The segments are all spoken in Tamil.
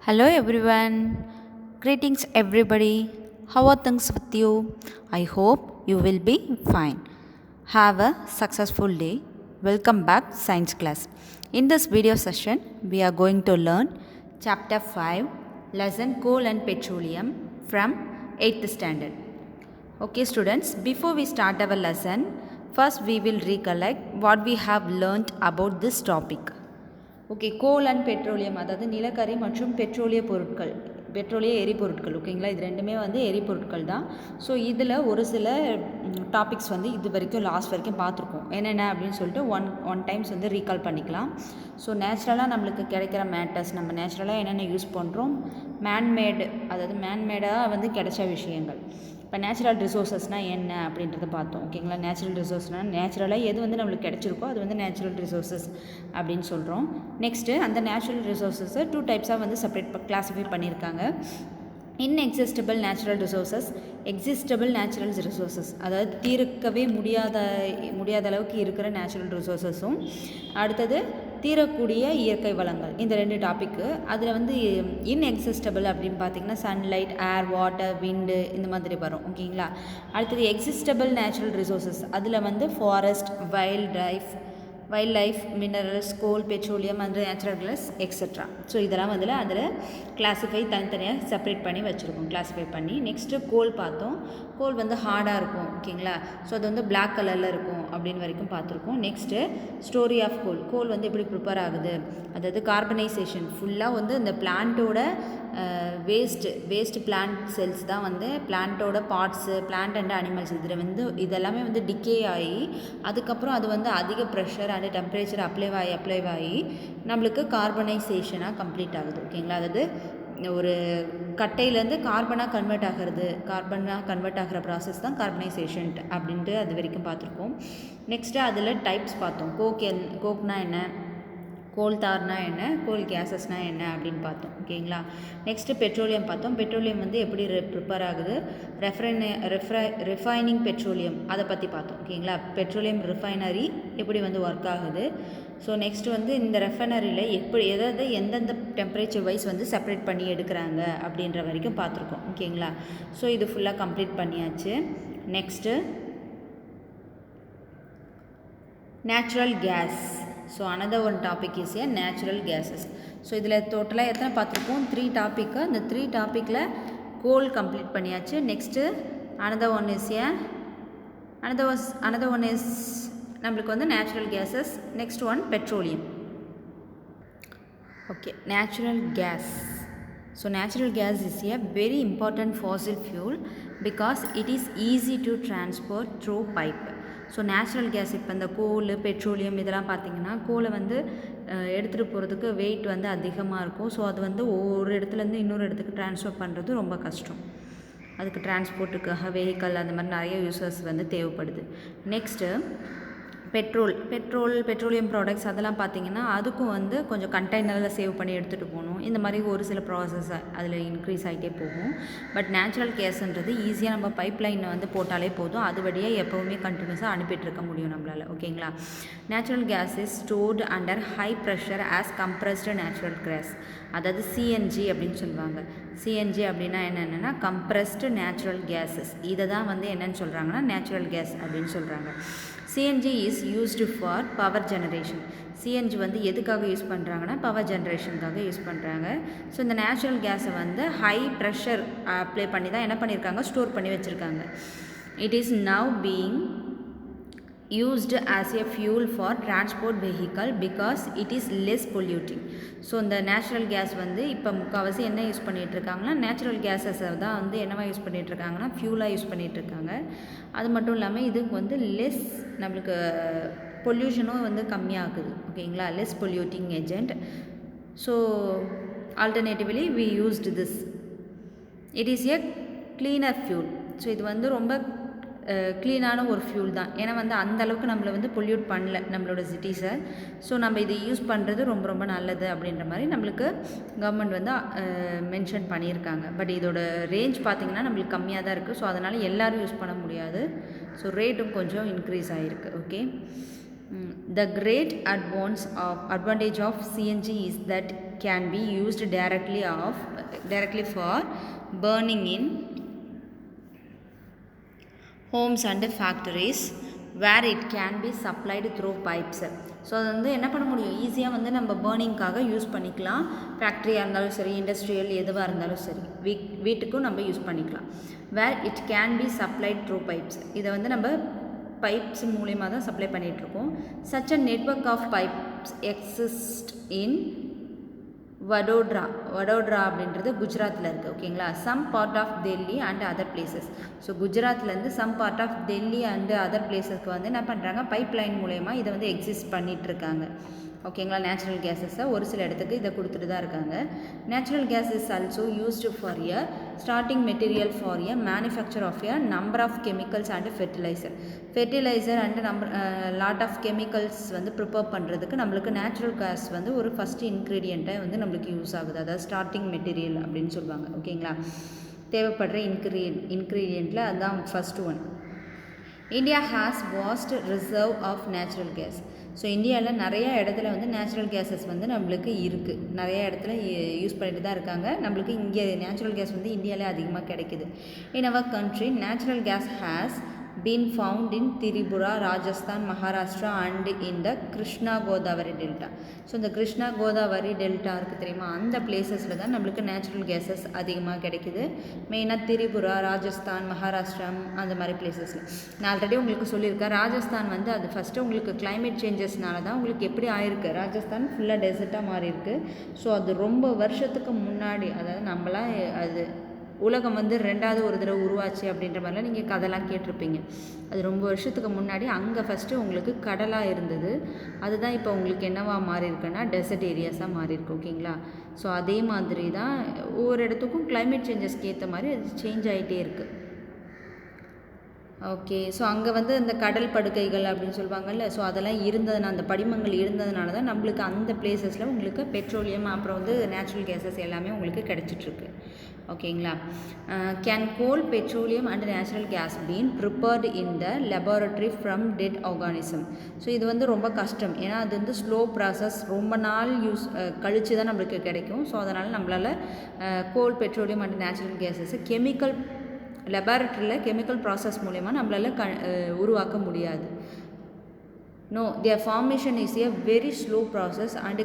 Hello everyone. Greetings everybody. How are things with you? I hope you will be fine. Have a successful day. Welcome back science class. In this video session, we are going to learn chapter 5, lesson coal and petroleum from 8th standard. Okay students, before we start our lesson, first we will recollect what we have learnt about this topic. Okay, goal and petroleum, அதாவது நிலக்கரி மற்றும் பெட்ரோலிய எரிபொருட்கள். ஓகேங்களா, இது ரெண்டுமே வந்து எரிபொருட்கள் தான். ஸோ இதில் ஒரு சில டாபிக்ஸ் வந்து இது வரைக்கும் லாஸ்ட் வரைக்கும் பார்த்துருக்கோம். என்னென்ன அப்படின்னு சொல்லிட்டு ஒன் டைம்ஸ் வந்து ரீகால் பண்ணிக்கலாம். ஸோ நேச்சுரலாக நம்மளுக்கு கிடைக்கிற மேட்டர்ஸ், நம்ம நேச்சுரலாக என்னென்ன யூஸ் பண்ணுறோம், மேன்மேடாக வந்து கிடைச்ச விஷயங்கள். இப்போ நேச்சுரல் ரிசோர்ஸஸ்னால் என்ன அப்படின்றத பார்த்தோம். ஓகேங்களா, நேச்சுரல் ரிசோர்ஸ்னால் நேச்சுரலாக எது வந்து நம்மளுக்கு கிடைச்சிருக்கோ அது வந்து நேச்சுரல் ரிசோர்ஸஸ் அப்படின்னு சொல்கிறோம். நெக்ஸ்ட்டு அந்த நேச்சுரல் ரிசோர்ஸஸை 2 டைப்ஸாக வந்து கிளாஸிஃபை பண்ணியிருக்காங்க. இன்எக்ஸிஸ்டபிள் நேச்சுரல் ரிசோர்ஸஸ், எக்ஸிஸ்டபிள் நேச்சுரல் ரிசோர்ஸஸ், அதாவது தீர்க்கவே முடியாத அளவுக்கு இருக்கிற நேச்சுரல் ரிசோர்ஸஸும், அடுத்தது தீரக்கூடிய இயற்கை வளங்கள். இந்த 2 டாப்பிக்கு. அதில் வந்து இன்எக்ஸிஸ்டபிள் அப்படின்னு பார்த்திங்கன்னா சன்லைட், ஏர், வாட்டர், விண்டு இந்த மாதிரி வரும். ஓகேங்களா, அடுத்தது எக்ஸிஸ்டபிள் நேச்சுரல் ரிசோர்ஸஸ், அதில் வந்து forest, wild life, minerals, goal, petroleum and natural case etcetera. So இதெல்லாம் வந்து அதில் தனித்தனியாக செப்பரேட் பண்ணி வச்சுருக்கோம், கிளாஸிஃபை பண்ணி. நெக்ஸ்ட்டு கோல் பார்த்தோம். கோல் வந்து ஹார்டாக இருக்கும். ஓகேங்களா, ஸோ அது வந்து பிளாக் கலரில் இருக்கும் அப்படின்னு வரைக்கும் பார்த்துருக்கோம். நெக்ஸ்ட்டு ஸ்டோரி ஆஃப் கோல் வந்து எப்படி ப்ரிப்பேர் ஆகுது, அதாவது கார்பனைசேஷன் ஃபுல்லாக வந்து இந்த பிளான்ட்டோட வேஸ்ட் பிளான்ட் செல்ஸ் தான் வந்து பிளான்ட்டோட பார்ட்ஸு, பிளான்ட் அண்ட் அனிமல்ஸ் இதில் வந்து இதெல்லாமே வந்து டிக்கே ஆகி அதுக்கப்புறம் அது வந்து அதிக ப்ரெஷர் அண்ட் டெம்பரேச்சர் அப்ளை ஆகி நம்மளுக்கு கார்பனைசேஷனாக கம்ப்ளீட் ஆகுது. ஓகேங்களா, அதாவது ஒரு கட்டையிலேருந்து கார்பனாக கன்வெர்ட் ஆகிற ப்ராசஸ் தான் கார்பனைசேஷன் அப்படின்ட்டு அது வரைக்கும் பார்த்துருக்கோம். நெக்ஸ்ட்டு அதில் டைப்ஸ் பார்த்தோம். கோக்னா என்ன, கோல் தார்னா என்ன, கோல் கேஸஸ்னால் என்ன அப்படின்னு பார்த்தோம். ஓகேங்களா, நெக்ஸ்ட்டு பெட்ரோலியம் பார்த்தோம். பெட்ரோலியம் வந்து எப்படி ப்ரிப்பேர் ஆகுது, ரிஃபைனிங் பெட்ரோலியம் அதை பற்றி பார்த்தோம். ஓகேங்களா, பெட்ரோலியம் ரிஃபைனரி எப்படி வந்து ஒர்க் ஆகுது. ஸோ நெக்ஸ்ட் வந்து இந்த ரெஃபைனரியில் எந்தெந்த டெம்பரேச்சர் வைஸ் வந்து செப்பரேட் பண்ணி எடுக்கிறாங்க அப்படின்ற வரைக்கும் பார்த்துருக்கோம். ஓகேங்களா, ஸோ இது ஃபுல்லாக கம்ப்ளீட் பண்ணியாச்சு. Next natural gas. So another one topic is a natural gases. So இதில் டோட்டலாக எத்தனை பார்த்துருக்கோம், 3 டாப்பிக்கு. அந்த 3 டாப்பிக்கில் கோல் கம்ப்ளீட் பண்ணியாச்சு. நெக்ஸ்ட்டு another one is நம்மளுக்கு வந்து natural gases. Next one petroleum. Okay, natural gas. So natural gas is a very important fossil fuel because it is easy to transport through pipe. So natural gas இப்போ இந்த கோல், பெட்ரோலியம் இதெல்லாம் பார்த்திங்கன்னா கோலை வந்து எடுத்துகிட்டு போகிறதுக்கு வெயிட் வந்து அதிகமாக இருக்கும். ஸோ அது வந்து ஒரு இடத்துலேருந்து இன்னொரு இடத்துக்கு ட்ரான்ஸ்ஃபர் பண்ணுறது ரொம்ப கஷ்டம். அதுக்கு டிரான்ஸ்போர்ட்டுக்காக வெஹிக்கல் அந்த மாதிரி நிறைய யூசர்ஸ் வந்து தேவைப்படுது. நெக்ஸ்ட்டு பெட்ரோலியம் ப்ராடக்ட்ஸ் அதெல்லாம் பார்த்திங்கன்னா அதுக்கும் வந்து கொஞ்சம் கண்டெய்னரில் சேவ் பண்ணி எடுத்துகிட்டு போகணும். இந்த மாதிரி ஒரு சில ப்ராசஸ் அதில் இன்க்ரீஸ் ஆகிட்டே போகும். பட் நேச்சுரல் கேஸ்ன்றது ஈஸியாக நம்ம பைப் லைனை வந்து போட்டாலே போதும், அது வழியாக எப்போவுமே கண்டினியூஸாக அனுப்பிட்டு இருக்க முடியும் நம்மளால். ஓகேங்களா, natural gas is stored under high pressure as compressed natural gas, அதாவது சிஎன்ஜி அப்படின்னு சொல்லுவாங்க. சிஎன்ஜி அப்படின்னா என்னென்னா கம்ப்ரஸ்டு நேச்சுரல் கேஸஸ். இதை தான் வந்து என்னென்னு சொல்கிறாங்கன்னா நேச்சுரல் கேஸ் அப்படின்னு சொல்கிறாங்க. CNG is used for power generation. CNG வந்து எதுக்காக யூஸ் பண்ணுறாங்கன்னா பவர் ஜெனரேஷனுக்காக யூஸ் பண்ணுறாங்க. ஸோ இந்த நேச்சுரல் கேஸை வந்து ஹை ப்ரெஷர் அப்ளை பண்ணி தான் என்ன பண்ணியிருக்காங்க, ஸ்டோர் பண்ணி வச்சுருக்காங்க. It is now being used as a fuel for transport vehicle because it is less polluting. So இந்த நேச்சுரல் கேஸ் வந்து இப்போ முக்கால்வாசி என்ன யூஸ் பண்ணிகிட்ருக்காங்கன்னா நேச்சுரல் கேஸஸை தான் வந்து என்னவா யூஸ் பண்ணிகிட்ருக்காங்கன்னா ஃபியூலாக யூஸ் பண்ணிகிட்ருக்காங்க. அது மட்டும் இல்லாமல் இதுக்கு வந்து நம்மளுக்கு பொல்யூஷனும் வந்து கம்மியாகுது. ஓகேங்களா, less polluting agent. So alternatively we used this. It is a cleaner fuel. So இது வந்து ரொம்ப க்ளீனான ஒரு ஃபியூல் தான். ஏன்னா வந்து அந்தளவுக்கு நம்மளை வந்து பொல்யூட் பண்ணல நம்மளோட சிட்டிஸை. ஸோ நம்ம இதை யூஸ் பண்ணுறது ரொம்ப ரொம்ப நல்லது அப்படின்ற மாதிரி நம்மளுக்கு கவர்மெண்ட் வந்து மென்ஷன் பண்ணியிருக்காங்க. பட் இதோட ரேஞ்ச் பார்த்திங்கன்னா நம்மளுக்கு கம்மியாக தான் இருக்குது. ஸோ அதனால் எல்லோரும் யூஸ் பண்ண முடியாது. ஸோ ரேட்டும் கொஞ்சம் இன்க்ரீஸ் ஆகிருக்கு. Okay, The great advantage of CNG is that can be used directly for burning in homes and factories where it can be supplied through pipes. So அது வந்து என்ன பண்ண முடியும், ஈஸியாக வந்து நம்ம பேர்னிங்காக யூஸ் பண்ணிக்கலாம். ஃபேக்ட்ரியாக இருந்தாலும் சரி, இண்டஸ்ட்ரியல் எதுவாக இருந்தாலும் சரி, வீட்டுக்கும் நம்ம யூஸ் பண்ணிக்கலாம். Where it can be supplied through pipes, இதை வந்து நம்ம பைப்ஸ் மூலிமா தான் சப்ளை பண்ணிகிட்ருக்கோம். Such a network of pipes exist in Vadodara அப்படின்றது குஜராத்தில் இருக்குது. ஓகேங்களா. Some part of Delhi and other places. So குஜராத்லேருந்து some part of Delhi and other பிளேஸஸ்க்கு வந்து என்ன பண்ணுறாங்க, பைப் லைன் மூலயமா இதை வந்து எக்ஸிஸ்ட் பண்ணிகிட்ருக்காங்க. ஓகேங்களா. நேச்சுரல் கேஸஸை ஒரு சில இடத்துக்கு இதை கொடுத்துட்டு தான் இருக்காங்க. Natural gas is also used for a starting material for a manufacture of a number of chemicals and fertiliser and lot of chemicals வந்து ப்ரிப்பேர் பண்ணுறதுக்கு நம்மளுக்கு நேச்சுரல் கேஸ் வந்து ஒரு ஃபஸ்ட்டு இன்க்ரீடியண்ட்டாக வந்து நம்மளுக்கு யூஸ் ஆகுது. அதாவது ஸ்டார்டிங் மெட்டீரியல் அப்படின்னு சொல்லுவாங்க. ஓகேங்களா. தேவைப்படுற இன்க்ரீடியண்ட்டில் அதுதான் first one. India has vast reserve of natural gas. So இந்தியாவில் நிறையா இடத்துல வந்து நேச்சுரல் கேஸஸ் வந்து நம்மளுக்கு இருக்குது. நிறையா இடத்துல யூஸ் பண்ணிட்டு தான் இருக்காங்க. நம்மளுக்கு இங்கே நேச்சுரல் கேஸ் வந்து இந்தியாவிலே அதிகமாக கிடைக்குது. In our country natural gas has been found in Tripura, Rajasthan, Maharashtra and in the Krishna Godavari Delta. So இந்த கிருஷ்ணா கோதாவரி டெல்டா இருக்குது தெரியுமா, அந்த பிளேசஸில் தான் நம்மளுக்கு நேச்சுரல் கேஸஸ் அதிகமாக கிடைக்குது. மெயினாக திரிபுரா, ராஜஸ்தான், மகாராஷ்டிரா அந்த மாதிரி பிளேசஸில். நான் ஆல்ரெடி உங்களுக்கு சொல்லியிருக்கேன், ராஜஸ்தான் வந்து அது ஃபஸ்ட்டு உங்களுக்கு கிளைமேட் சேஞ்சஸ்னால தான் உங்களுக்கு எப்படி ஆயிருக்கு, ராஜஸ்தான் ஃபுல்லாக டெசர்ட்டாக மாறி இருக்குது. ஸோ அது ரொம்ப வருஷத்துக்கு முன்னாடி, அதாவது நம்மளாம் அது உலகம் வந்து ரெண்டாவது ஒரு தடவை உருவாச்சு அப்படின்ற மாதிரிலாம் நீங்கள் கதைலாம் கேட்டிருப்பீங்க. அது ரொம்ப வருஷத்துக்கு முன்னாடி அங்கே ஃபஸ்ட்டு உங்களுக்கு கடலாக இருந்தது. அதுதான் இப்போ உங்களுக்கு என்னவாக மாறி இருக்குன்னா டெசர்ட் ஏரியாஸாக மாறி இருக்கு. ஓகேங்களா. ஸோ அதே மாதிரி தான் ஒவ்வொரு இடத்துக்கும் கிளைமேட் சேஞ்சஸ்க்கு ஏற்ற மாதிரி அது சேஞ்ச் ஆகிட்டே இருக்குது. ஓகே. ஸோ அங்கே வந்து அந்த கடல் படுக்கைகள் அப்படின்னு சொல்லுவாங்கல்ல, ஸோ அதெல்லாம் இருந்ததுனால, அந்த படிமங்கள் இருந்ததுனால தான் நம்மளுக்கு அந்த பிளேசஸில் உங்களுக்கு பெட்ரோலியம் அப்புறம் வந்து நேச்சுரல் கேஸஸ் எல்லாமே உங்களுக்கு கிடச்சிட்ருக்கு. ஓகேங்களா. Can coal, petroleum and natural gas been prepared in the laboratory from dead organism. So இது வந்து ரொம்ப கஷ்டம், ஏன்னா அது வந்து ஸ்லோ ப்ராசஸ், ரொம்ப நாள் கழித்து தான் நம்மளுக்கு கிடைக்கும். ஸோ அதனால் நம்மளால் coal, petroleum and natural gases லெபார்ட்ரியில் கெமிக்கல் ப்ராசஸ் மூலயமா நம்மளால் உருவாக்க முடியாது. No, their formation is a very slow process and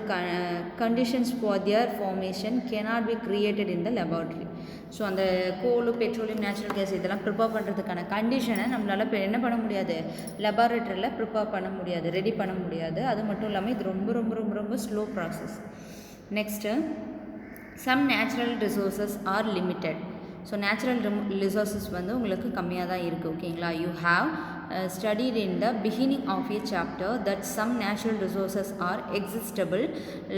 conditions for their formation cannot be created in the laboratory. So அந்த கோல், பெட்ரோலியம், நேச்சுரல் கேஸ் இதெல்லாம் ப்ரிப்பேர் பண்ணுறதுக்கான கண்டிஷனை நம்மளால் இப்போ என்ன பண்ண முடியாது, லெபார்ட்ரியில் ப்ரிப்பேர் பண்ண முடியாது, ரெடி பண்ண முடியாது. அது மட்டும் இல்லாமல் இது ரொம்ப ரொம்ப ரொம்ப ரொம்ப slow process. Next, some natural resources are limited. So natural resources வந்து உங்களுக்கு கம்மியாக தான் இருக்குது. ஓகேங்களா. You have studied in the beginning of a chapter that some natural resources are existable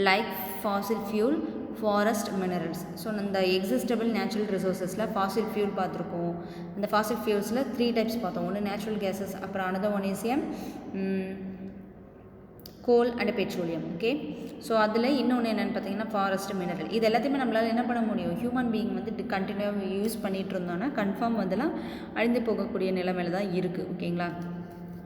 like fossil fuel, forest minerals. So இந்த எக்ஸிஸ்டபிள் நேச்சுரல் ரிசோர்ஸஸில் ஃபாசில் ஃபியூல் பார்த்துருக்கோம். இந்த ஃபாசில் ஃபியூல்ஸில் 3 டைப்ஸ் பார்த்தோம். ஒன்று நேச்சுரல் கேஸஸ், அப்புறம் another one is goal and petroleum. Okay. So அதில் இன்னொன்று என்னென்னு பார்த்தீங்கன்னா ஃபாரஸ்ட் மினரல். இது எல்லாத்தையுமே நம்மளால் என்ன பண்ண முடியும், ஹியூமன் பீயிங் வந்து கண்டினியூவாக யூஸ் பண்ணிகிட்டு இருந்தோன்னா கன்ஃபார்ம் வந்துலாம் அழிந்து போகக்கூடிய நிலைமையில தான் இருக்குது. ஓகேங்களா.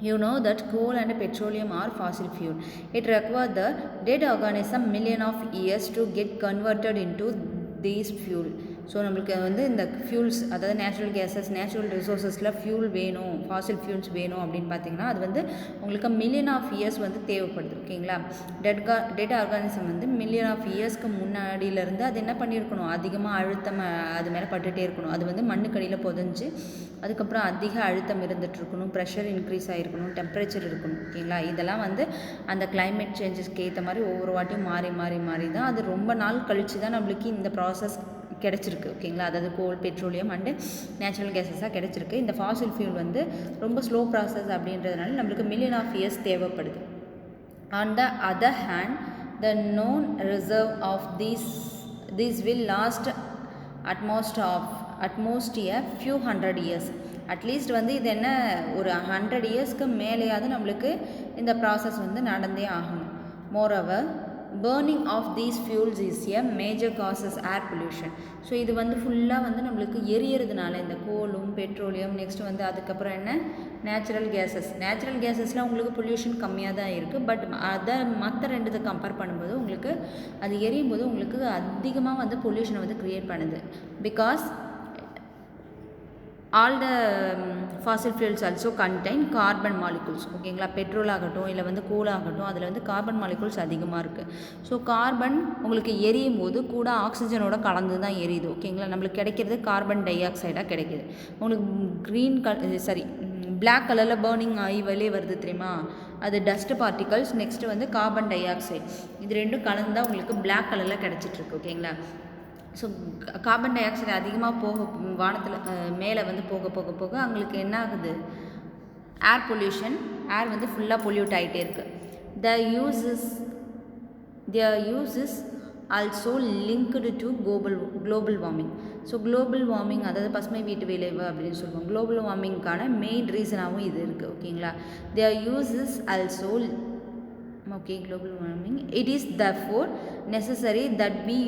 You know that coal and petroleum are fossil fuel. It requires the dead organism million of years to get converted into these fuel. So நம்மளுக்கு வந்து இந்த ஃபியூல்ஸ், அதாவது நேச்சுரல் கேஸஸ், நேச்சுரல் ரிசோர்ஸஸில் ஃபியூல் வேணும், ஃபாசில் ஃபியூல்ஸ் வேணும் அப்படின்னு பார்த்தீங்கன்னா அது வந்து உங்களுக்கு மில்லியன் ஆஃப் இயர்ஸ் வந்து தேவைப்படுது. ஓகேங்களா. டெட் ஆர்கானிசம் வந்து மில்லியன் ஆஃப் இயர்ஸ்க்கு முன்னாடியிலேருந்து அது என்ன பண்ணியிருக்கணும், அதிகமாக அழுத்தம் அது மேலே பட்டுகிட்டே இருக்கணும். அது வந்து மண்ணுக்கடியில் புதஞ்சு அதுக்கப்புறம் அதிக அழுத்தம் இருந்துகிட்ருக்கணும், ப்ரெஷர் இன்க்ரீஸ் ஆகிருக்கணும், டெம்பரேச்சர் இருக்கணும். ஓகேங்களா. இதெல்லாம் வந்து அந்த கிளைமேட் சேஞ்சஸ்க்கு ஏற்ற மாதிரி ஒவ்வொரு வாட்டியும் மாறி மாறி மாறி தான் அது ரொம்ப நாள் கழித்து தான் நம்மளுக்கு இந்த ப்ராசஸ் கிடச்சிருக்கு. ஓகேங்களா. அதாவது கோல், பெட்ரோலியம் அண்டு நேச்சுரல் கேஸஸாக கிடச்சிருக்கு. இந்த ஃபாசில் ஃபியூல் வந்து ரொம்ப ஸ்லோ ப்ராசஸ் அப்படின்றதுனால நம்மளுக்கு மில்லியன் ஆஃப் இயர்ஸ் தேவைப்படுது. On the other hand the known reserve of these will last at most a few hundred years. At least வந்து இது என்ன ஒரு 100 இயர்ஸ்க்கு மேலேயாவது நம்மளுக்கு இந்த ப்ராசஸ் வந்து நடந்தே ஆகணும். Moreover burning of these fuels is a major causes air pollution. So இது வந்து ஃபுல்லாக வந்து நம்மளுக்கு எரியறதுனால இந்த கோலும், பெட்ரோலியம், நெக்ஸ்ட் வந்து அதுக்கப்புறம் என்ன நேச்சுரல் கேஸஸில் உங்களுக்கு பொல்யூஷன் கம்மியாக தான் இருக்குது. பட் அதை மற்ற ரெண்டுத்தை கம்பேர் பண்ணும்போது உங்களுக்கு அது எரியும் போது உங்களுக்கு அதிகமாக வந்து பொல்யூஷனை வந்து க்ரியேட் பண்ணுது. Because all the Fazil fuels also contain carbon molecules. ஓகேங்களா, பெட்ரோல் ஆகட்டும் இல்லை வந்து கோல் ஆகட்டும், அதில் வந்து கார்பன் மாலிகுல்ஸ் அதிகமாக இருக்குது. ஸோ கார்பன் உங்களுக்கு எரியும் போது கூட ஆக்சிஜனோட கலந்து தான் எரியுது. ஓகேங்களா, நம்மளுக்கு கிடைக்கிறது கார்பன் டை ஆக்சைடாக கிடைக்கிது. உங்களுக்கு பிளாக் கலரில் பேர்னிங் ஆகி வெளியே வருது தெரியுமா, அது டஸ்ட் பார்ட்டிகல்ஸ். நெக்ஸ்ட்டு வந்து கார்பன் டை ஆக்சைடு, இது ரெண்டும் கலந்து தான் உங்களுக்கு பிளாக் கலரில் கிடச்சிட்ருக்கு. ஓகேங்களா, ஸோ கார்பன் டை ஆக்சைடு அதிகமாக வானத்தில் மேலே வந்து போக போக போக அவங்களுக்கு என்ன ஆகுது, ஏர் பொல்யூஷன், ஏர் வந்து ஃபுல்லாக பொல்யூட் ஆகிட்டே இருக்குது. their use is also linked to global warming. So global warming, அதாவது பசுமை வீட்டு விளைவு அப்படின்னு சொல்லுவோம். குளோபல் வார்மிங்கான மெயின் ரீசனாகவும் இது இருக்குது. ஓகேங்களா, their use is also global warming. It is therefore necessary that we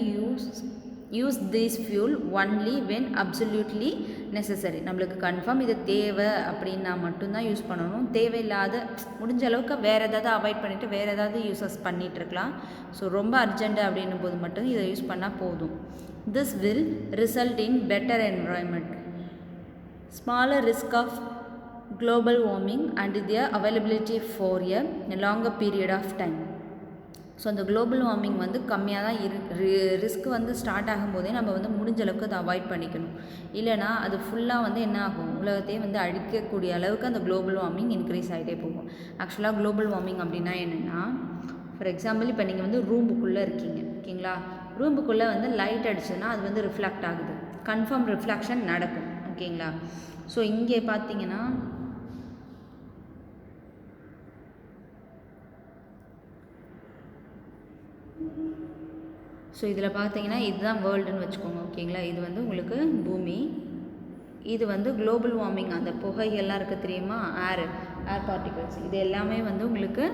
use this fuel only when absolutely necessary. நம்மளுக்கு கன்ஃபார்ம் இது தேவை அப்படின்னா மட்டும்தான் யூஸ் பண்ணணும். தேவையில்லாத முடிஞ்ச அளவுக்கு வேறு ஏதாவது அவாய்ட் பண்ணிவிட்டு வேறு ஏதாவது யூஸஸ் பண்ணிகிட்ருக்கலாம். ஸோ ரொம்ப அர்ஜென்ட் அப்படின்னும் போது மட்டும் இதை யூஸ் பண்ணால் போதும். This will result in better environment, smaller risk of global warming and their availability for a longer period of time. So அந்த குளோபல் வார்மிங் வந்து கம்மியாக தான் ரிஸ்க் வந்து ஸ்டார்ட் ஆகும்போதே நம்ம வந்து முடிஞ்ச அளவுக்கு அதை அவாய்ட் பண்ணிக்கணும். இல்லைனா அது ஃபுல்லாக வந்து என்ன ஆகும், உலகத்தையே வந்து அழிக்கக்கூடிய அளவுக்கு அந்த குளோபல் வார்மிங் இன்க்ரீஸ் ஆகிட்டே போகும். ஆக்சுவலாக குளோபல் வார்மிங் அப்படின்னா என்னென்னா, ஃபார் எக்ஸாம்பிள் இப்போ நீங்கள் வந்து ரூமுக்குள்ளே இருக்கீங்க. ஓகேங்களா, ரூமுக்குள்ளே வந்து லைட் அடிச்சுன்னா அது வந்து ரிஃப்ளெக்ட் ஆகுது, கன்ஃபார்ம் ரிஃப்ளெக்ஷன் நடக்கும். ஓகேங்களா, ஸோ இங்கே பார்த்தீங்கன்னா இதில் பார்த்தீங்கன்னா இதுதான் வேர்ல்டுன்னு வச்சுக்கோங்க. ஓகேங்களா, இது வந்து உங்களுக்கு பூமி, இது வந்து குளோபல் வார்மிங், அந்த புகைகள்லாம் இருக்குது தெரியுமா, ஏர் பார்ட்டிகல்ஸ், இது எல்லாமே வந்து உங்களுக்கு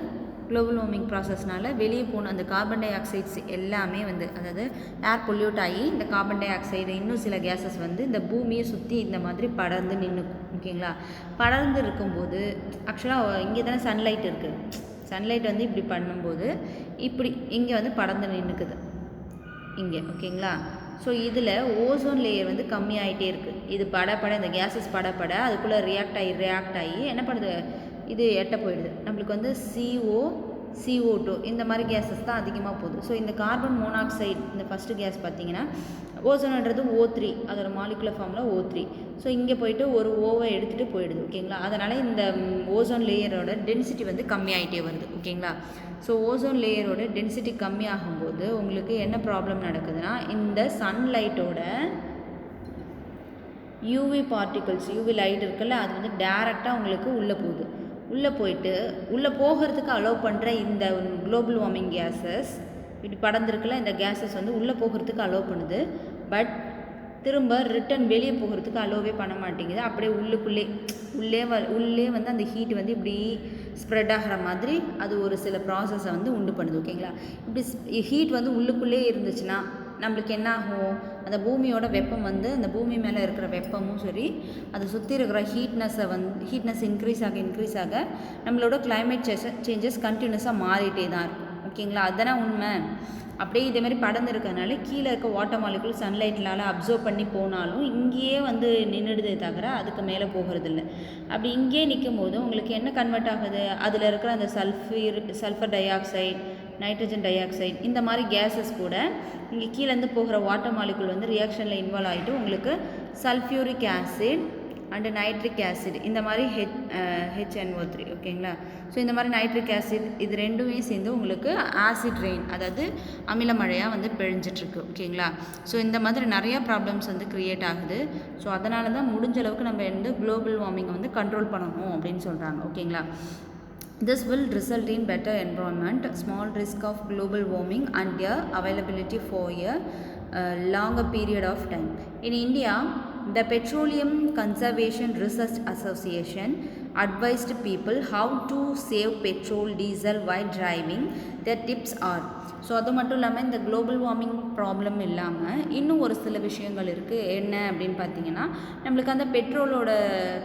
குளோபல் வார்மிங் ப்ராசஸ்னால வெளியே போன அந்த கார்பன் டை ஆக்சைட்ஸ் எல்லாமே வந்து, அதாவது ஏர் பொல்யூட் ஆகி இந்த கார்பன் டை ஆக்சைடு இன்னும் சில கேஸஸ் வந்து இந்த பூமியை சுற்றி இந்த மாதிரி படர்ந்து நின்றுக்கும். ஓகேங்களா, படர்ந்து இருக்கும்போது ஆக்சுவலாக இங்கே தானே சன்லைட் இருக்குது, சன்லைட் வந்து இப்படி பண்ணும்போது இப்படி இங்கே வந்து படர்ந்து நின்றுக்குது இங்கே. ஓகேங்களா, ஸோ இதில் ஓசோன் லேயர் வந்து கம்மியாகிட்டே இருக்குது. இது பட இந்த கேஸஸ் பட அதுக்குள்ளே ரியாக்ட் ஆகி என்ன பண்ணுது, இது எட்ட போயிடுது. நம்மளுக்கு வந்து CO2 இந்த மாதிரி கேஸஸ் தான் அதிகமாக போகுது. ஸோ இந்த கார்பன் மோனாக்சைடு, இந்த ஃபஸ்ட்டு கேஸ் பார்த்தீங்கன்னா ஓசோன்ன்றது O3, அதோட மாலிகுலர் ஃபார்மில் O3. ஸோ இங்கே போயிட்டு ஒரு ஓவை எடுத்துகிட்டு போயிடுது. ஓகேங்களா, அதனால் இந்த ஓசோன் லேயரோட டென்சிட்டி வந்து கம்மியாகிட்டே வருது. ஓகேங்களா, ஸோ ஓசோன் லேயரோட டென்சிட்டி கம்மியாகும்போது உங்களுக்கு என்ன ப்ராப்ளம் நடக்குதுன்னா, இந்த சன்லைட்டோட யூவி பார்ட்டிகல்ஸ், யூவி லைட் இருக்குல்ல, அது வந்து டேரெக்டாக உங்களுக்கு உள்ளே போகுது. உள்ளே போயிட்டு உள்ளே போகிறதுக்கு அலோவ் பண்ணுற இந்த குளோபல் வார்மிங் கேஸஸ், இப்படி படர்ந்துருக்குல்ல, இந்த கேஸஸ் வந்து உள்ளே போகிறதுக்கு அலோவ் பண்ணுது. பட் திரும்ப ரிட்டன் வெளியே போகிறதுக்கு அலோவே பண்ண மாட்டேங்குது. அப்படியே உள்ளே வந்து அந்த ஹீட் வந்து இப்படி ஸ்ப்ரெட் ஆகிற மாதிரி அது ஒரு சில ப்ராசஸை வந்து உண்டு பண்ணுது. ஓகேங்களா, இப்படி ஹீட் வந்து உள்ளுக்குள்ளே இருந்துச்சுன்னா நம்மளுக்கு என்ன ஆகும், அந்த பூமியோட வெப்பம் வந்து அந்த பூமி மேலே இருக்கிற வெப்பமும் சரி, அதை சுற்றி இருக்கிற ஹீட்னஸ் இன்க்ரீஸ் ஆக நம்மளோட கிளைமேட் சேஞ்சஸ் கண்டினியூஸாக மாறிட்டே தான் இருக்கும். ஓகேங்களா, அதுதானே உண்மை. அப்படியே இதேமாதிரி படர்ந்து இருக்கிறதுனால கீழே இருக்க வாட்டர் மாலிகுல் சன்லைட்னால் அப்சர்வ் பண்ணி போனாலும் இங்கேயே வந்து நின்றுடுதே தவிர அதுக்கு மேலே போகிறதில்ல. அப்படி இங்கேயே நிற்கும் போது உங்களுக்கு என்ன கன்வெர்ட் ஆகுது, அதில் இருக்கிற அந்த sulphur di oxide, nitrogen di oxide, இந்த மாதிரி கேஸஸ் கூட இங்கே கீழேருந்து போகிற வாட்டர் மாலிகுல் வந்து ரியாக்ஷனில் இன்வால்வ் ஆகிட்டு உங்களுக்கு sulphuric acid and nitric acid, இந்த மாதிரி HNO3. ஓகேங்களா, ஸோ இந்த மாதிரி நைட்ரிக் ஆசிட் இது ரெண்டுமே சேர்ந்து உங்களுக்கு ஆசிட் ரெயின், அதாவது அமில மழையாக வந்து பெழிஞ்சிட்ருக்கு. ஓகேங்களா, ஸோ இந்த மாதிரி நிறையா ப்ராப்ளம்ஸ் வந்து க்ரியேட் ஆகுது. ஸோ அதனால தான் முடிஞ்ச அளவுக்கு நம்ம வந்து குளோபல் வார்மிங்கை வந்து கண்ட்ரோல் பண்ணணும் அப்படின்னு சொல்கிறாங்க. ஓகேங்களா, this will result in better environment, small risk of global warming and their availability for a longer period of time. In India, the Petroleum Conservation Research Association advised people how to save petrol, diesel while driving. Their tips are. So அது மட்டும் இல்லாமல் இந்த குளோபல் வார்மிங் ப்ராப்ளம் இல்லாமல் இன்னும் ஒரு சில விஷயங்கள் இருக்குது. என்ன அப்படின்னு பார்த்தீங்கன்னா, நம்மளுக்கு அந்த பெட்ரோலோட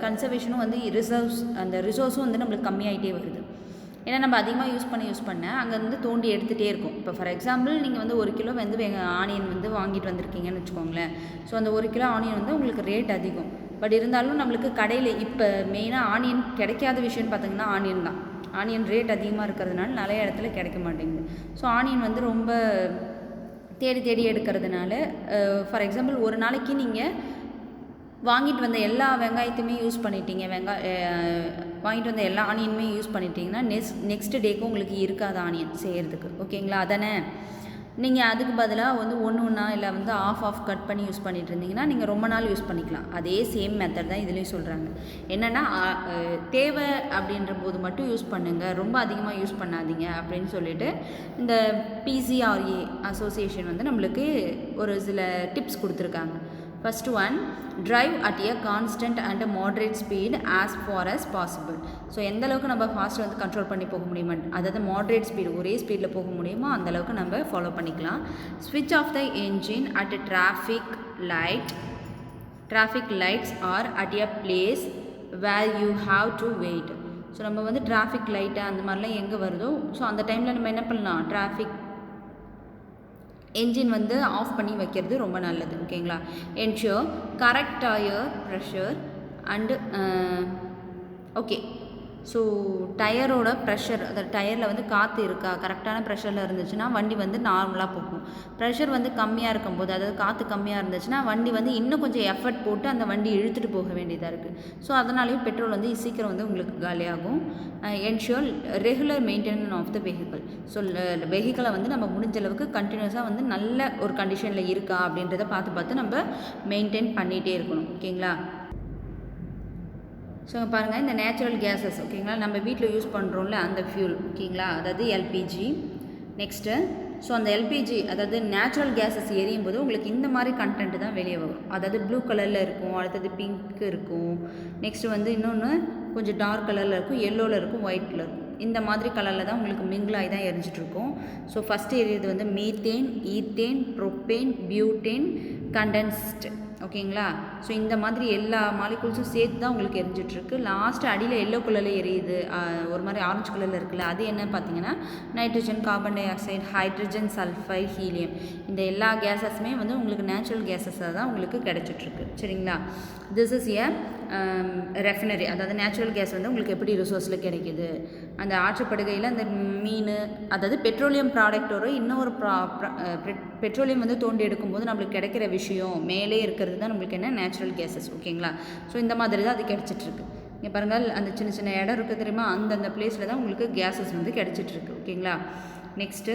கன்சர்வேஷனும் வந்து அந்த ரிசோர்ஸும் வந்து நம்மளுக்கு கம்மியாகிட்டே வருது. ஏன்னா நம்ம அதிகமாக யூஸ் பண்ண அங்கே வந்து தோண்டி எடுத்துகிட்டே இருக்கும். இப்போ ஃபார் எக்ஸாம்பிள் நீங்கள் வந்து 1 கிலோ வந்து ஆனியன் வந்து வாங்கிட்டு வந்திருக்கீங்கன்னு வச்சுக்கோங்களேன். ஸோ அந்த 1 கிலோ ஆனியன் வந்து உங்களுக்கு ரேட் அதிகம். பட் இருந்தாலும் நம்மளுக்கு கடையில் இப்போ மெயினாக ஆனியன் கிடைக்காத விஷயம்னு பார்த்தீங்கன்னா ஆனியன் தான். ஆனியன் ரேட் அதிகமாக இருக்கிறதுனால நிறைய இடத்துல கிடைக்க மாட்டேங்குது. ஸோ ஆனியன் வந்து ரொம்ப தேடி எடுக்கிறதுனால ஃபார் எக்ஸாம்பிள் ஒரு நாளைக்கு நீங்கள் வாங்கிட்டு வந்த எல்லா வெங்காயத்தையுமே யூஸ் பண்ணிட்டீங்க, வாங்கிட்டு வந்த எல்லா ஆனியனுமே யூஸ் பண்ணிட்டீங்கன்னா நெக்ஸ்ட் டேக்கு உங்களுக்கு இருக்காது ஆனியன் செய்கிறதுக்கு. ஓகேங்களா? அதானே நீங்கள் அதுக்கு பதிலாக வந்து ஒன்றா இல்லை வந்து ஆஃப் கட் பண்ணி யூஸ் பண்ணிட்டு இருந்தீங்கன்னா நீங்கள் ரொம்ப நாள் யூஸ் பண்ணிக்கலாம். அதே சேம் மெத்தட் தான் இதுலேயும் சொல்கிறாங்க. என்னென்னா தேவை அப்படின்ற போது மட்டும் யூஸ் பண்ணுங்கள், ரொம்ப அதிகமாக யூஸ் பண்ணாதீங்க அப்படின்னு சொல்லிட்டு இந்த PCRA அசோசியேஷன் வந்து நம்மளுக்கு ஒரு சில டிப்ஸ் கொடுத்துருக்காங்க. First one, drive at a constant and moderate speed as far as possible. So எந்த அளவுக்கு நம்ம ஃபாஸ்ட் வந்து கண்ட்ரோல் பண்ணி போக முடியுமா, அதாவது மாட்ரேட் ஸ்பீடு ஒரே ஸ்பீடில் போக முடியுமோ அந்தளவுக்கு நம்ம ஃபாலோ பண்ணிக்கலாம். ஸ்விட்ச் off the engine at traffic lights or at a place where you have to wait. So நம்ம வந்து டிராஃபிக் லைட்டு அந்த மாதிரிலாம் எங்கே வருதோ ஸோ அந்த டைமில் நம்ம என்ன பண்ணலாம், டிராஃபிக் என்ஜின் வந்து ஆஃப் பண்ணி வைக்கிறது ரொம்ப நல்லது. ஓகேங்களா? Ensure correct tyre pressure and okay. So டயரோட ப்ரெஷர், அதாவது டயரில் வந்து காற்று இருக்கா, கரெக்டான ப்ரெஷரில் இருந்துச்சுன்னா வண்டி வந்து நார்மலாக போகும். ப்ரெஷர் வந்து கம்மியாக இருக்கும்போது, அதாவது காற்று கம்மியாக இருந்துச்சுன்னா வண்டி வந்து இன்னும் கொஞ்சம் எஃபர்ட் போட்டு அந்த வண்டி இழுத்துட்டு போக வேண்டியதாக இருக்குது. ஸோ அதனாலேயும் பெட்ரோல் வந்து சீக்கிரம் வந்து உங்களுக்கு காலியாகும். Ensure regular maintenance of the vehicle. So வெஹிக்கிளை வந்து நம்ம முடிஞ்ச அளவுக்கு கண்டினியூஸாக வந்து நல்ல ஒரு கண்டிஷனில் இருக்கா அப்படின்றத பார்த்து நம்ம மெயின்டைன் பண்ணிகிட்டே இருக்கணும். ஓகேங்களா? ஸோ பாருங்கள், இந்த நேச்சுரல் கேஸஸ் ஓகேங்களா, நம்ம வீட்டில் யூஸ் பண்ணுறோம்ல அந்த ஃபியூல் ஓகேங்களா, அதாவது LPG. நெக்ஸ்ட்டு ஸோ அந்த LPG அதாவது நேச்சுரல் கேஸஸ் எரியும் போது உங்களுக்கு இந்த மாதிரி கண்டென்ட் தான் வெளியே வரும். அதாவது ப்ளூ கலரில் இருக்கும், அடுத்தது பிங்க் இருக்கும், நெக்ஸ்ட்டு வந்து இன்னொன்று கொஞ்சம் டார்க் கலரில் இருக்கும், எல்லோவில் இருக்கும், ஒயிட்டில் இருக்கும். இந்த மாதிரி கலரில் தான் உங்களுக்கு மிங்கிளாகி தான் எரிஞ்சிட்ருக்கும். ஸோ ஃபஸ்ட்டு எரியுது வந்து methane, ethane, propane, butane, condensed. ஓகேங்களா? ஸோ இந்த மாதிரி எல்லா மாலிகூல்ஸும் சேர்த்து தான் உங்களுக்கு எரிஞ்சிட்ருக்கு. லாஸ்ட்டு அடியில் எல்லோ கலரில் எரியுது, ஒரு மாதிரி ஆரஞ்சு கலரில் இருக்குல்ல, அது என்ன பார்த்தீங்கன்னா nitrogen, carbon di oxide, hydrogen, sulphide, helium. இந்த எல்லா கேஸஸுமே வந்து உங்களுக்கு நேச்சுரல் கேஸஸாக தான் உங்களுக்கு கிடச்சிட்ருக்கு. சரிங்களா? திஸ் இஸ் ஏ ரெஃபினரி, அதாவது நேச்சுரல் கேஸ் வந்து உங்களுக்கு எப்படி ரிசோர்ஸில் கிடைக்கிது, அந்த ஆற்றுப்படுகையில் அந்த மீன், அதாவது பெட்ரோலியம் ப்ராடக்டோட இன்னொரு பெட்ரோலியம் வந்து தோண்டி எடுக்கும்போது நம்மளுக்கு கிடைக்கிற விஷயம் மேலே இருக்கிறது தான் நம்மளுக்கு என்ன நேச்சுரல் கேஸஸ். ஓகேங்களா? ஸோ இந்த மாதிரி தான் அது கிடச்சிட்ருக்கு. இங்கே பாருங்கள், அந்த சின்ன சின்ன இடம் இருக்குது தெரியுமா, அந்தந்த பிளேஸில் தான் உங்களுக்கு கேஸஸ் வந்து கிடச்சிட்ருக்கு. ஓகேங்களா? நெக்ஸ்ட்டு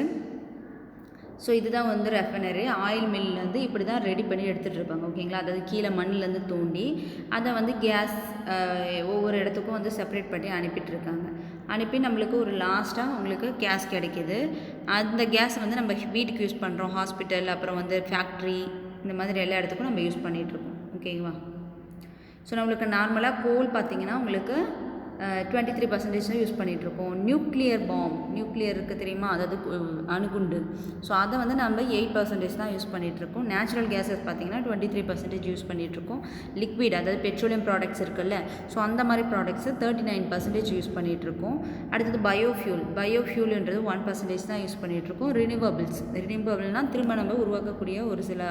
ஸோ இதுதான் வந்து ரெஃபைனரி. ஆயில் மில்லேருந்து இப்படி தான் ரெடி பண்ணி எடுத்துகிட்டு இருப்பாங்க. ஓகேங்களா? அதாவது கீழே மண்ணிலேருந்து தோண்டி அதை வந்து கேஸ் ஒவ்வொரு இடத்துக்கும் வந்து செப்பரேட் பண்ணி அனுப்பிட்டுருக்காங்க. அனுப்பி நம்மளுக்கு ஒரு லாஸ்ட்டாக உங்களுக்கு கேஸ் கிடைக்கிது. அந்த கேஸ் வந்து நம்ம வீட்டுக்கு யூஸ் பண்ணுறோம், ஹாஸ்பிட்டல், அப்புறம் வந்து ஃபேக்ட்ரி, இந்த மாதிரி எல்லா இடத்துக்கும் நம்ம யூஸ் பண்ணிகிட்ருக்கோம். ஓகேவா? ஸோ நம்மளுக்கு நார்மலாக கோல் பார்த்திங்கன்னா உங்களுக்கு 23% தான் யூஸ் பண்ணிகிட்ருக்கோம். நியூக்ளியர் இருக்குது தெரியுமா, அதாவது அணுகுண்டு. ஸோ அதை வந்து நம்ம 8% தான் யூஸ் பண்ணிகிட்ருக்கோம். நேச்சுரல் கேஸஸ் பார்த்திங்கன்னா 23% யூஸ் பண்ணிகிட்ருக்கோம். லிக்விட், அதாவது பெட்ரோலியம் ப்ராடக்ட்ஸ் இருக்குல்ல, ஸோ அந்த மாதிரி ப்ராடக்ட்ஸு 39% யூஸ் பண்ணிகிட்ருக்கோம். அடுத்தது பயோஃபியூல்ன்றது 1% தான் யூஸ் பண்ணிகிட்ருக்கோம். ரினியூவபிள்னால் திரும்ப நம்ம உருவாக்கக்கூடிய ஒரு சில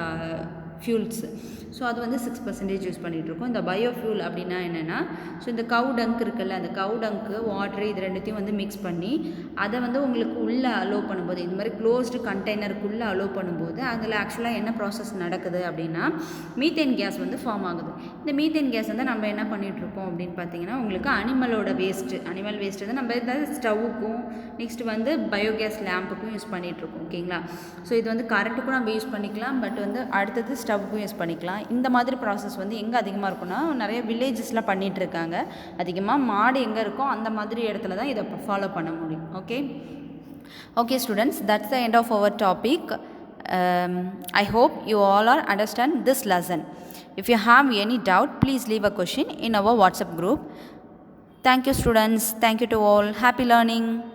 ஃபியூல்ஸு, ஸோ அது வந்து 6% யூஸ் பண்ணிகிட்ருக்கோம். இந்த பயோஃபியூல் அப்படின்னா என்னென்னா, ஸோ இந்த கவு டங்க் இருக்குல்ல, அந்த கவு டங்க்கு, வாட்ரு, இது ரெண்டுத்தையும் வந்து மிக்ஸ் பண்ணி அதை வந்து உங்களுக்கு உள்ளே அலோவ் பண்ணும்போது, இந்த மாதிரி க்ளோஸ்டு கண்டெய்னருக்குள்ளே அலோவ் பண்ணும்போது அதில் ஆக்சுவலாக என்ன ப்ராசஸ் நடக்குது அப்படின்னா மீத்தேன் கேஸ் வந்து ஃபார்ம் ஆகுது. இந்த மீத்தேன் கேஸ் வந்து நம்ம என்ன பண்ணிகிட்ருக்கோம் அப்படின்னு பார்த்தீங்கன்னா, உங்களுக்கு அனிமல் வேஸ்ட்டு வந்து நம்ம ஏதாவது ஸ்டவ்வுக்கும் நெக்ஸ்ட்டு வந்து பயோகேஸ் லேம்புக்கும் யூஸ் பண்ணிகிட்ருக்கோம். ஓகேங்களா? ஸோ இது வந்து கரண்ட்டுக்கும் நம்ம யூஸ் பண்ணிக்கலாம், பட் வந்து அடுத்தது ஸ்டவ்வுக்கும் யூஸ் பண்ணிக்கலாம். இந்த மாதிரி ப்ராசஸ் வந்து எங்கே அதிகமாக இருக்குன்னா, நிறைய வில்லேஜஸ்லாம் பண்ணிகிட்ருக்காங்க. அதிகமாக மாடு எங்கே இருக்கோ அந்த மாதிரி இடத்துல தான் இதை ஃபாலோ பண்ண முடியும். Okay students, that's the end of our topic. I hope you all are understand this lesson. If you have any doubt, please leave a question in our WhatsApp group. Thank you students. Thank you to all. Happy learning.